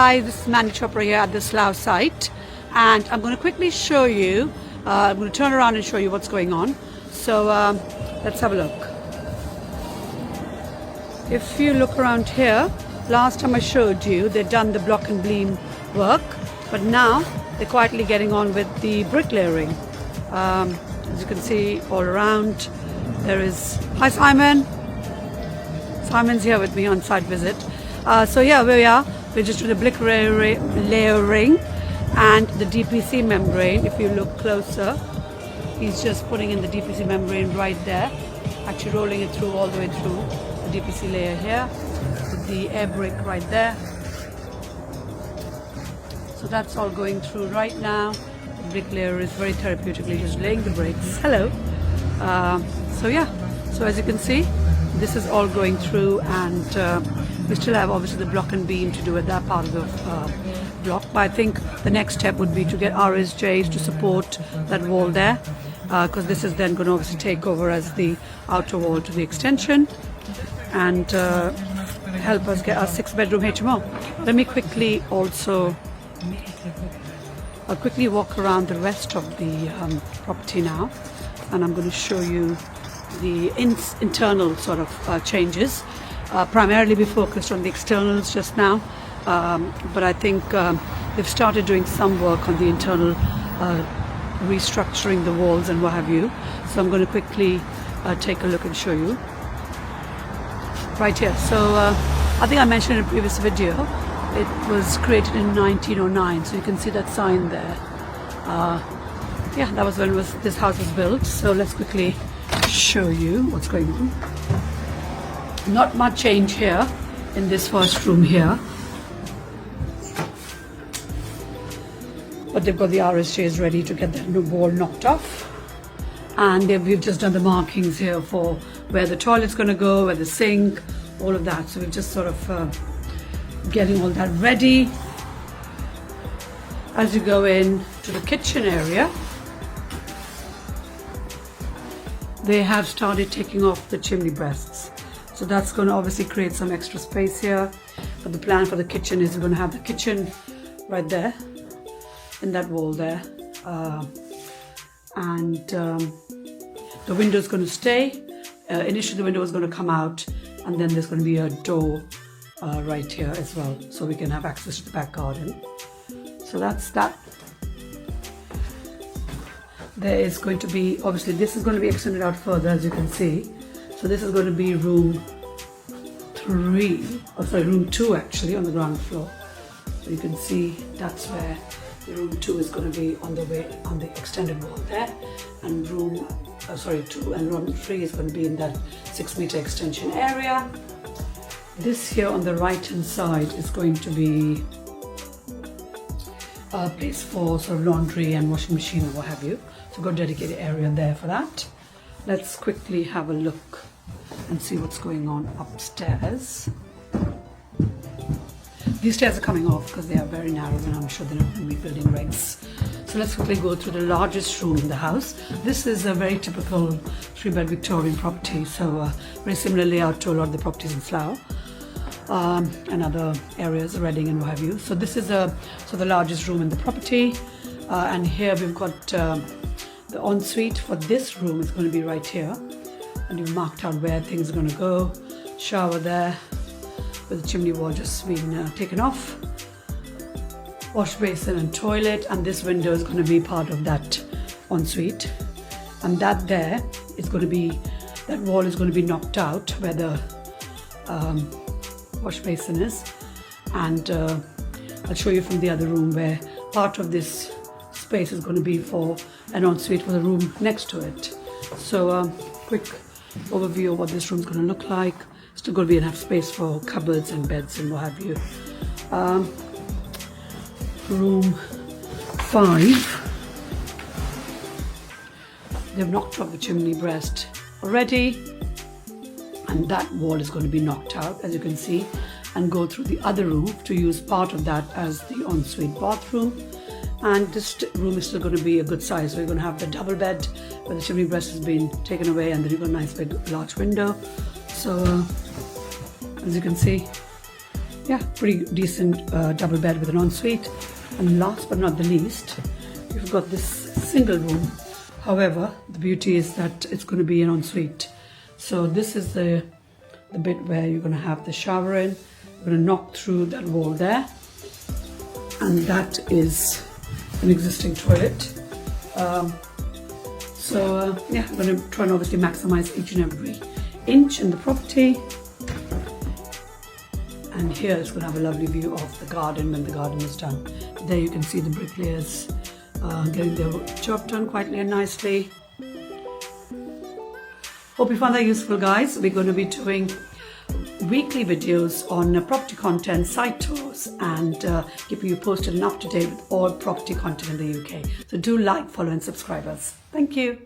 Hi, this is Manni here at the Slough site, and I'm going to quickly show you, I'm going to turn around and show you what's going on. So let's have a look. If you look around here, last time I showed you they'd done the block and beam work, but now they're quietly getting on with the bricklayering. As you can see all around, there is, hi Simon, Simon's here with me on site visit. So here we are, we're just doing the brick layering and the DPC membrane. If you look closer, he's just putting in the DPC membrane right there, actually rolling it through all the way through the DPC layer here with the air brick right there. So that's all going through right now. The bricklayer is very therapeutically just laying the bricks. Hello. So yeah, so as you can see, this is all going through, and we still have obviously the block and beam to do at that part of the block. But I think the next step would be to get RSJs to support that wall there, because this is then going to obviously take over as the outer wall to the extension and help us get our 6-bedroom HMO. Let me quickly also I'll quickly walk around the rest of the property now, and I'm going to show you the internal sort of changes. Primarily we focused on the externals just now, but I think they've started doing some work on the internal, restructuring the walls and what have you. So I'm going to quickly take a look and show you right here. So I think I mentioned in a previous video, it was created in 1909, so you can see that sign there. Yeah, that was when this house was built. So let's quickly show you what's going on. Not much change here in this first room here, but they've got the RSJs ready to get that new wall knocked off, and we've just done the markings here for where the toilet's going to go, where the sink, all of that. So we're just sort of getting all that ready. As you go in to the kitchen area, they have started taking off the chimney breasts. So that's going to obviously create some extra space here. But the plan for the kitchen is we're going to have the kitchen right there, in that wall there. And the window is going to stay. Initially the window is going to come out, and then there's going to be a door right here as well, so we can have access to the back garden. So that's that. There is going to be, obviously this is going to be extended out further, as you can see. So this is going to be room 2 actually, on the ground floor. So you can see that's where the room 2 is going to be on the extended wall there, and room 2 and room 3 is going to be in that 6-meter extension area. This here on the right hand side is going to be a place for sort of laundry and washing machine or what have you. So we've got a dedicated area there for that. Let's quickly have a look and see what's going on upstairs. These stairs are coming off because they are very narrow, and I'm sure they're not going to be building regs. So let's quickly go through the largest room in the house. This is a very typical 3-bed Victorian property, so very similar layout to a lot of the properties in Slough and other areas, Reading and what have you. So this is the largest room in the property, and here we've got the ensuite for this room is going to be right here, and we've marked out where things are going to go. Shower there with the chimney wall just being taken off, wash basin and toilet, and this window is going to be part of that ensuite, and that there is going to be, that wall is going to be knocked out where the wash basin is, and I'll show you from the other room where part of this space is going to be for an ensuite for the room next to it. So quick overview of what this room is going to look like. Still going to be enough space for cupboards and beds and what have you. Room 5, they've knocked off the chimney breast already, and that wall is going to be knocked out, as you can see, and go through the other room to use part of that as the ensuite bathroom. And this room is still going to be a good size, so we're going to have the double bed where the chimney breast has been taken away, and then you've got a nice big large window. So as you can see, yeah, pretty decent double bed with an ensuite. And last but not the least, you've got this single room. However, the beauty is that it's going to be an ensuite. So this is the bit where you're going to have the shower in. You're going to knock through that wall there, and that is an existing toilet. Yeah, I'm going to try and obviously maximize each and every inch in the property. And here it's going to have a lovely view of the garden when the garden is done. There you can see the bricklayers getting their job done quietly and nicely. Hope you found that useful, guys. We're going to be doing weekly videos on property content, site tours, and keeping you posted and up to date with all property content in the UK. So do like, follow and subscribe us. Thank you.